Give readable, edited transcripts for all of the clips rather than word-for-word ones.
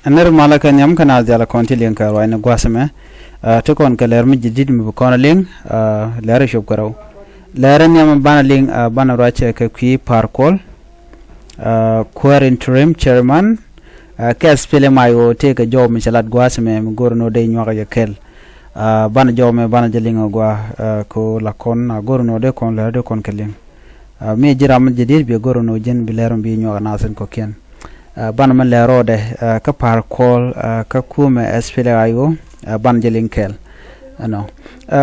Aner malaka nyam kana jala konti ling ka wa na gwasame to kon ka ler mi jidid mi ko na ling ler shob karaw ler nyam bana ling bana rache ka ki parkol quer interim chairman ka spele mayo te ka job mi salat gwasame mi gorno de nyoga ya kel bana job me bana jelinga gwa ko la kon gorno de kon ler de kon keling mi jiram jidid bi gorno jen bi ler bi nyoga nasen ko ken ban man le rode ka par kol ka kume espele ayo ban jelinkel ano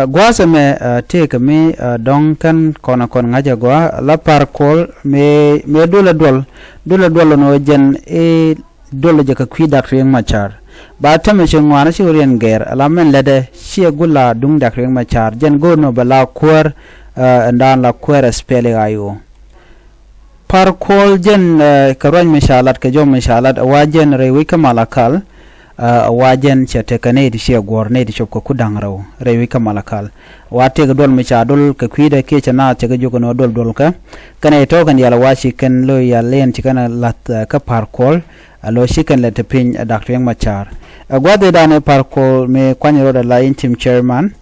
gwasa me take me donkan kona kon ngaja gwa la par kol me dola dol no jen e dola je ka kwida kreng machar ba tame chengwana si orien ger ala men lede si gula dung da kreng machar jen go no bala kwar ndan la kwar espele ayo par kol jen karoñ mishalat ke jom mishalat wajen rewi kamalakal wajen chete kane di she gorne di chop ko kudangraw rewi kamalakal wate ga dol michadul ke kwida ke chana che ga jogo no dol ka kane to kan yala washi kan lo yalen tikana lat ka par kol lo shikan let pin dr yang machar gwade dane par kol me kwanyro da la interim chairman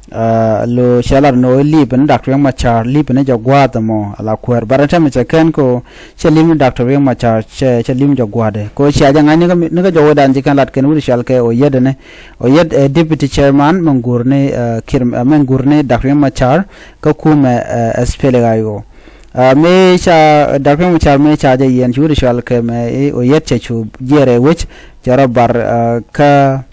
lo shalar no liben dr yang machar liben ja gwada mo ala kwer barata me ken ko chelim dr yang machar chelim ja gwade ko shaja ngani ne ga jowo dan jikan lat ken wuri shal ke o yedene o yed deputy chairman mangurne kirm mangurne dr yang machar ko kuma spele gayo me cha dr yang machar me cha je yen wuri shal ke me o yed chechu jere which jarabar ka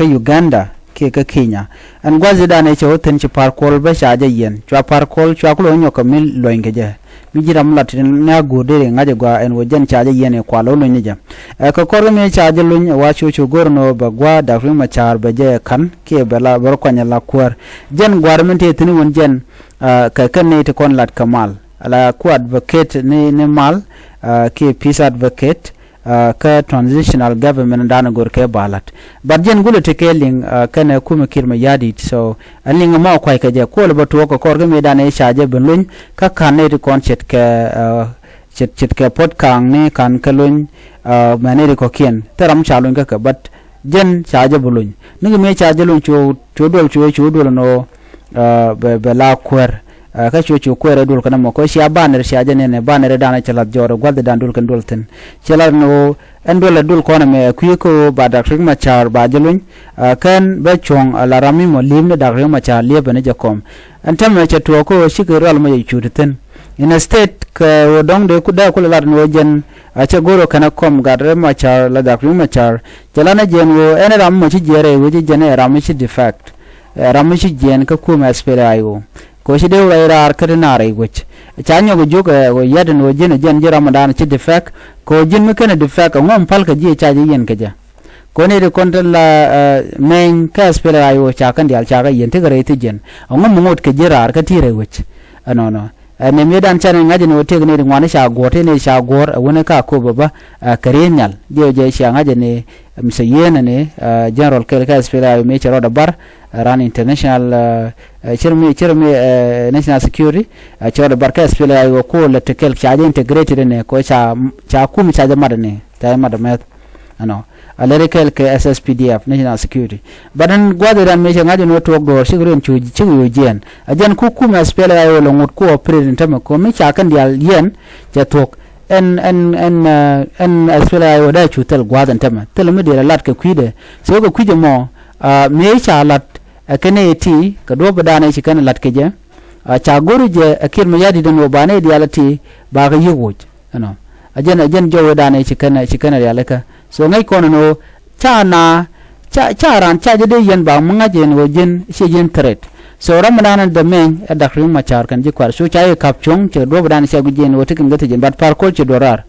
Uganda ke ka Kenya an gwazi da ne ce hoten ci parkol ba sha je yen chwa parkol chwa ko nyo ka mil lo ngeje mi jira mulatin na gode re ngaje gwa en wojen cha je yen kwa lo no nyeje ka kor me cha je lo wa chu gorno ba gwa da fu ma char ba je kan ke bala bar kwanya la kwar jen gwar men te tini won jen ka kan ne te kon lat kamal ala ku advocate ne mal ke peace advocate ka transitional government dana gor ke balat badjen gulo te keling kana kuma kirma yadi so alinga ma kwai ka je ko ba to ko korga me dana shaje benlun ka kanne ri concert ke chet ke pot kang ne kan kalun mane ri ko kien teram chalun ka bat jen shaje bulun ninga me shaje lun cho dol no be la kwer ka chuchu kwere dul kana mo ko sia banner sia jene banner dana chala joro gwalde dan dul kan dulten chala no endole dul kona me kuyiko ba dakring machar ba jelun kan ba chong la rami mo limne dakring machar liebe ne jakom antam me chatu ko shikral mo yututen in a state ka dong de kuda ko la no jen acha goro kana kom gadre machar la dakring machar chala na jen wo ene ram mo chi jere wo jene ram chi defect ram chi jen ka kuma spere ayo ko shi de wura ar kadina rai wich chanyo go joga go yaden wo jen jira madan chi defect ko jin me kana defect ngom pal ka ji cha ji yen kaja ko ne de kontal la men ka spele ayo cha kan dial cha ga yen te gare te jen ngom ngot ka jira ar ka tire wich no ne me dan chan ngaje no te ne ngwane sha gote ne sha gor wona ka ko baba karenyal dio je sha ngaje ne mse yena ne general ka spele ayo me chero da bar ran international chirmi national security chero da bar ka spele ayo ko le tekel cha integrated ne ko cha kum cha jamad ne ta madamet ano alerikel ke SSPDF national security badan gwade ran me ngaje no to go sigren chuji chigu jen ajan ku kum spele ayo lo ngot ko president ma ko me cha kan dial yen ja tok en spele ayo da chutel gwadan tama tel me de lat ke kwide so go kwije mo me cha lat kene ti ka do badane shi kan lat ke je cha goru je akir me yadi dan obane dialati ba ga yugo ano ajan jowo dane shi kan yalaka so ngai kono no cha ran cha je de yen ba munga je no jen shi jen tret so ramadan da men adakrim machar kan je kwar so cha e kapchong che do badane shi guje no tikin gata jen bat par kol che dorar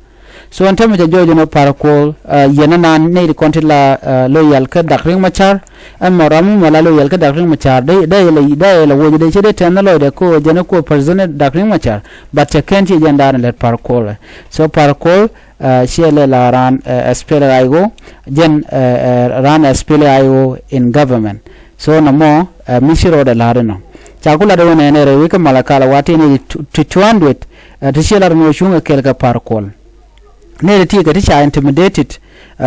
so anta me jojo no par kol yenana ne kontila loyal ka dakrim machar amma ramu mala loyal ka dakrim machar dai la woje dai chede tan lo de ko jena ko president dakrim machar but kenti jandana let par kol so par kol shele la ran spele ayo jen ran spele ayo in government so no mo mishiro da larano chakula da wona ne rewi ka malakala wati ne to 200 to shela no shunga kelka par kol ne ti ka ti cha intimidated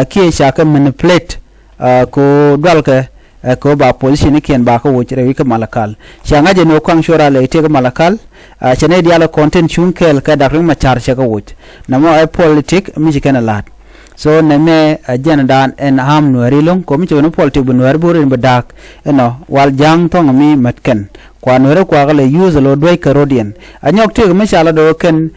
ki cha ka manipulate ko dwal ka ko ba position ken ba ko wucire wi ka malakal shanga je no kwang shora le te ka malakal chane diala content chunkel ka dakring machar che ka wuc na mo ai politic mi je kana lat so na me jen dan en ham no rilong ko mi je no politic bu no burin badak eno wal jang tong mi matken kwa no re kwa le use lo doi ka rodien anyok te mi shala do ken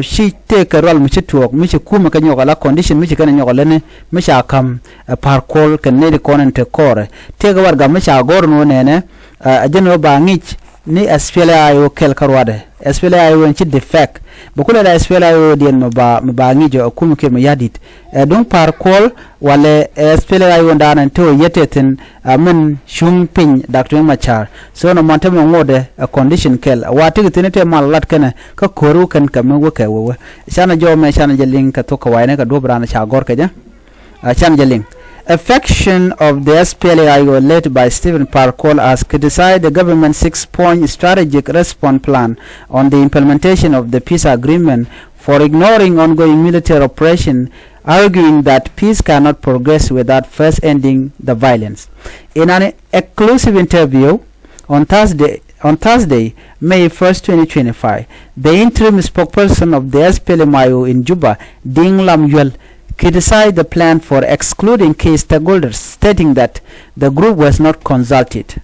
shi te ka rol mi chituok mi kuma ka nyoka condition mi kana nyoka lene mi sha kam parkol kan ne konen te kore te ga warga mi sha gor no nene ajeno ba ngich ni SPLA ayo kel karwade SPLA ayo en ci defect bukula da SPLA ayo dien no ba ngijo kuma ke mi yadit donc parkol wale SPLA ayo ndanan to yeteten men shung pin Dr. Machar so no monte mo ngode condition kel wati tinete mal lat kana ka koru kan kam wo ka wo shana jo me shana jeling ka to ka wayne ka do brana cha gor ka ja shana jeling. A faction of the SPLA-IO led by Stephen Parkour has criticized the government's 6-point strategic response plan on the implementation of the peace agreement for ignoring ongoing military operation, arguing that peace cannot progress without first ending the violence. In an exclusive interview on Thursday, May 1st, 2025, the interim spokesperson of the SPLA-IO in Juba, Ding Lam Yuel, criticized the plan for excluding key stakeholders, stating that the group was not consulted.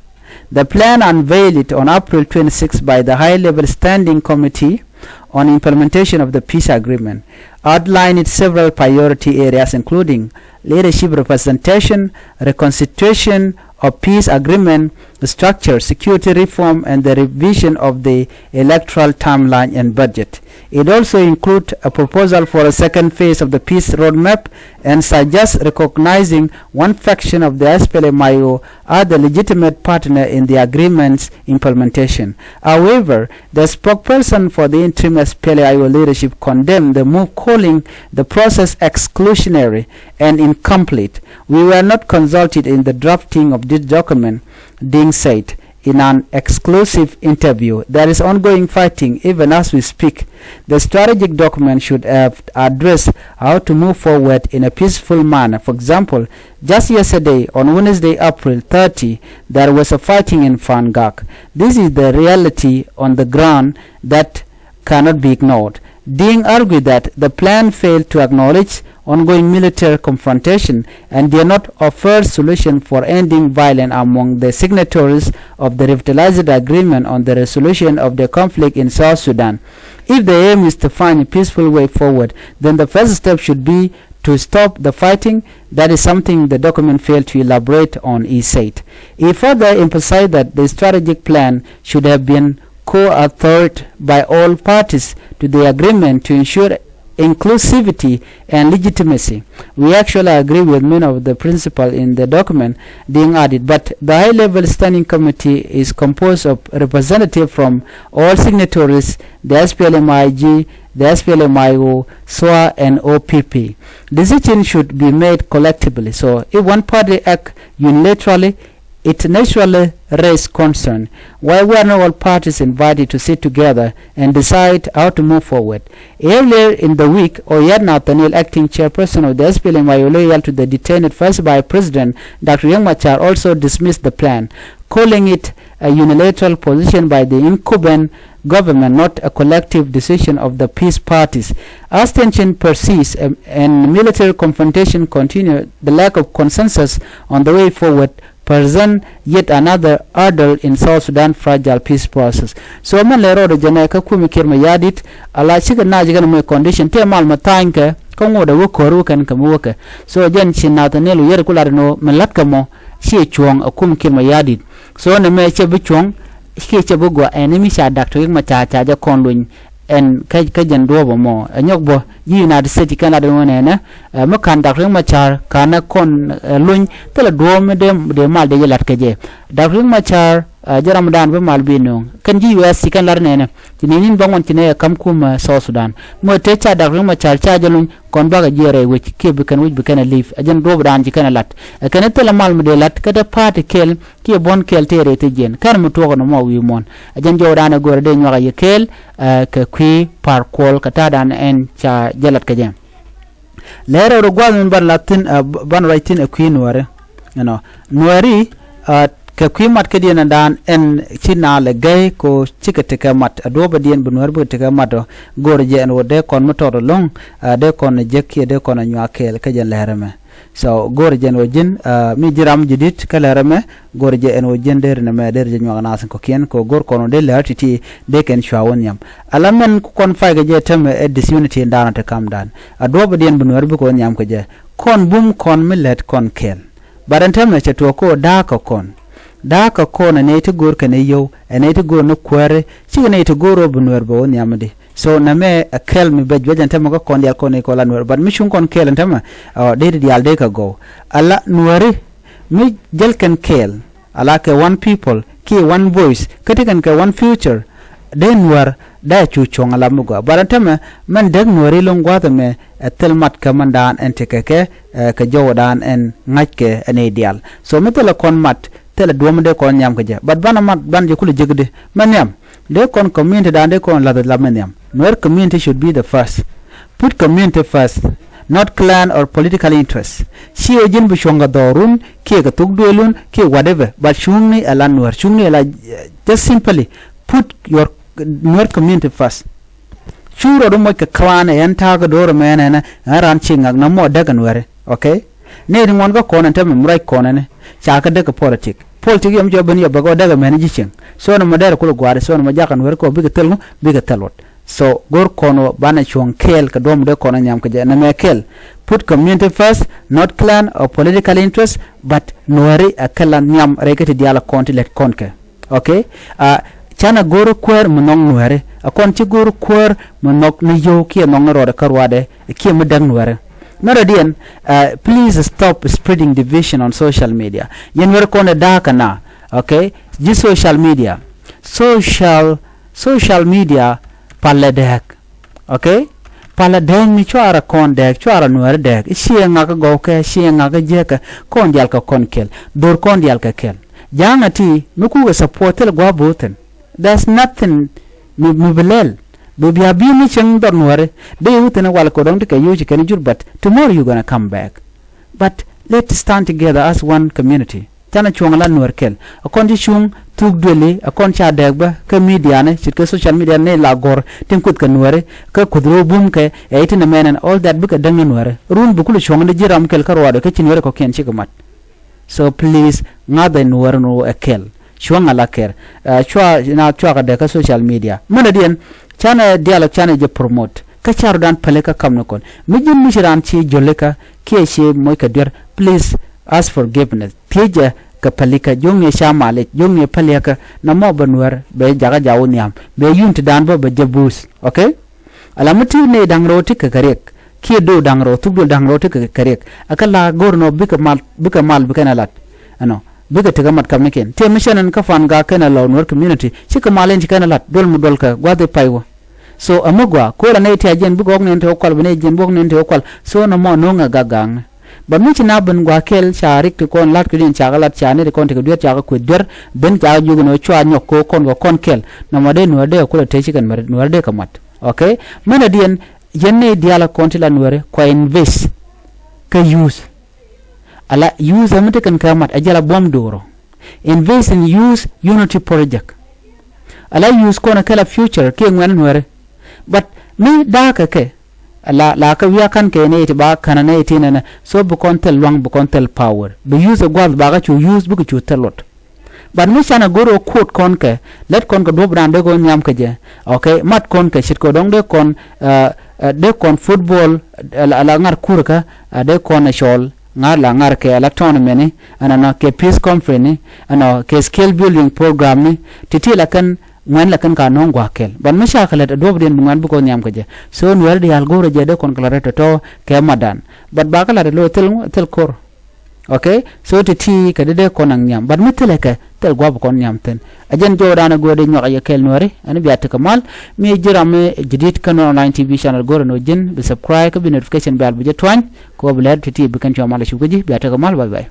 The plan unveiled on April 26 by the High-Level Standing Committee on Implementation of the Peace Agreement outlined several priority areas including leadership representation, reconstitution of peace agreement structure, security reform, and the revision of the electoral timeline and budget. It also includes a proposal for a second phase of the peace roadmap and suggests recognizing one faction of the SPLA-IO as the legitimate partner in the agreement's implementation. However, the spokesperson for the interim SPLA-IO leadership condemned the move, calling the process exclusionary and incomplete. We were not consulted in the drafting of this document, Ding said in an exclusive interview. There is ongoing fighting even as we speak. The strategic document should have addressed how to move forward in a peaceful manner. For example, just yesterday, on Wednesday, April 30, there was a fighting in Fangak. This is the reality on the ground that cannot be ignored. Ding argued that the plan failed to acknowledge ongoing military confrontation and did not offer solution for ending violence among the signatories of the revitalized agreement on the resolution of the conflict in South Sudan. If the aim is to find a peaceful way forward, then the first step should be to stop the fighting. That is something the document failed to elaborate on, he said. He further emphasized that the strategic plan should have been co-authored by all parties to the agreement to ensure inclusivity and legitimacy. We actually agree with many of the principles in the document being added, but the high-level standing committee is composed of representatives from all signatories, the SPLM-IG, the SPLM-IO, SWA, and OPP. Decisions should be made collectively. So if one party acts unilaterally, it naturally raises concern. Why were not all parties invited to sit together and decide how to move forward? Earlier in the week, Oyed Nathaniel, acting chairperson of the SPLM-IO, loyal to the detained first by President Dr. Riek Machar, also dismissed the plan, calling it a unilateral position by the incumbent government, not a collective decision of the peace parties. As tension persists and military confrontation continues, the lack of consensus on the way forward present yet another hurdle in South Sudan fragile peace process. So man lero de jana ka kumi kirma yadit ala chiga na jiga mo condition te mal matanka ko ngoda wo koru kan kam woka. So jen chin Nathaniel yer kula no melat kamo chi chuong akum kirma yadit. So ne me che bichuong chi che bugwa enemy sha Dr. Riek Machar cha ja konluñ en ka jen do mo anyok bo United States Canada wona na makan Dr. Riek Machar kana kon luñ tele do me de mal de yelat ke je Dr. Riek Machar jaram dan be mal bi no kan ji US kan lar ne tinin bangon tine kam kum South Sudan mo te cha Dr. Riek Machar cha jalun kon baga jere we ke be kan leaf ajan do dan ji kan lat kan tele mal me de lat kada party kel ki bon kel tere te jen kan mo to no mo wi mon ajan jo dan gore de nywa ye kel ka kwi par kol kata dan en cha jalat ka jem lera ro gwa men ban latin ban writing a queen ware nuari ka kwimat ke dien dan en china le gay ko chikete ka mat adoba dien bunwar bu te ka mat gor je en wode kon motor long de kon jekki de kon nyakel ka jen lereme so gor je en wojin mi jiram jidit ka lereme gor je en wojin der na me der je nyana san ko ken ko gor kono de latiti de ken shawon yam alamen kon fayga je tem e disunity dan ta kam dan adoba dien bunwar bu ko nyam ko je kon bum kon millet kon kel barantam na cheto ko da ko kon da ka kona ne ta gor ka ne yau ne ta gor na kware shi ne ta goro bunwer bo ne amade so na me a kel mi bej wajan ta maka kon yal kon ne ko la nwer ban mi shun kon kel ta ma de yal de ka go ala nwari mi jel kan kel ala ka one people ki one voice kati kan ka one future de nwar da chu chong ala mu go baranta ma man dag nwari long gwa ta me tel mat ka man dan en te ka jodan en ngake ene ideal so mi tele kon mat tele duomde kon nyam ko je but bana mat ban je kulu jigde manyam de kon community dande kon la manyam where community should be the first put community first not clan or political interest shi ojin bu shonga dorun ke ga tugdolun ke whatever but shungni ala nur shungni ala just simply put your community first shuro do mo ka clan en taga doro menena aran chingak na mo daga nware okay ne rin won ga konan ta memrai konan chaka daga politics yam jobani bago daga manage ching so na madara kula gware so na majakan wer ko biga telot so gor kono bana chong kel ka dom de kono nyam ka na me kel put community first not clan or political interest but noari akala nyam rekete diala konti let konke okay chana goro kwer munong nuare akon ti goro kwer munok ni yo ki nong ro de karwade ki mudang nuare Naradian, please stop spreading division on social media. Yen wer kone daka na, okay? Ji social media pala dek, okay? Pala dek mi chuara kon dek, chuara nuar dek. Siya nga ka goke, siya nga ka jeka, kon dial ka kon kel, dor kon dial ka kel. Janga ti, nuku ga supportel gwa boten. There's nothing mi belel. Baby abini cheng dornware de utena wal ko dong de yuji kan jur but tomorrow you gonna come back but let's stand together as one community tana chongla nuar kel akon di chung tugdele akon cha degba ka media ne chit ka social media ne la gor tin kut kan nuare ka kudro bum ke eitina menen all that buka dang nuare run bukul chongla jiram kel karwado ka chinware ko ken chikamat so please ngada nuar no akel chwanga la ker chwa na chwa ka de ka social media mana dien chana dialog chana je promote ka charu dan paleka kamno kon mijin mishiran chi joleka ke she moy ka der please ask forgiveness teja ka palika jonge shamale jonge paleka na mo banwar be jaga jawu niam be yunti dan ba jabus okay alamuti ne dangro ti ka karek ke do dangro tubdo dangro ti ka karek akala gorno bika mal bika nalat ano biga tigamat kamniken te missionan ka fan ga kana lawnwar community chika malen kana lat dol mu dol ka gwade paywo so amugwa ko la ne ti ajen bigo ngen to kwal bane jen bog ngen to kwal so na mo no nga gagang ba mi china ban gwa kel charik to kon lat kudin chagalat chane de kon te kudwer chaga kudwer ben chaga jugo no chwa nyoko kon go kon kel na made no de ko te chikan mar no de kamat okay mana dien yenne diala kontila nuare ko invest ka use ala use amete kan kamat ajala bom doro invest in use unity project ala use kona kala future ke ngwan nuare but mi daka ke la ka wiya kan ke ne ba kana ne tinana so bu kontel long bu kontel power be use gwal ba ga chu use bu chu telot but mi sana goro quote kon ke let kon ko do brande go nyam ke je okay mat kon ke shit ko dong de kon football ala ngar kurka de kon shol ngala ngar ke ala tournament ana ke peace conference ana ke skill building program ni titila kan ngwan la kan ka non gwa kel ban ma sha kala do bden ngwan bu ko nyam ke je so nwer de al goro je de kon kala to ke madan but ba kala de lo tel kor okay so titi ka de kon ang nyam ban mitele ka tel gwa bu kon nyam ten ajen jo dana go de nyoka ye kel nori ani biata kamal mi jirame jidit kan online tv channel goro no jen be subscribe ka bi notification bell bu je twan ko bu ler titi bi kan cho mala shugaji biata kamal bye bye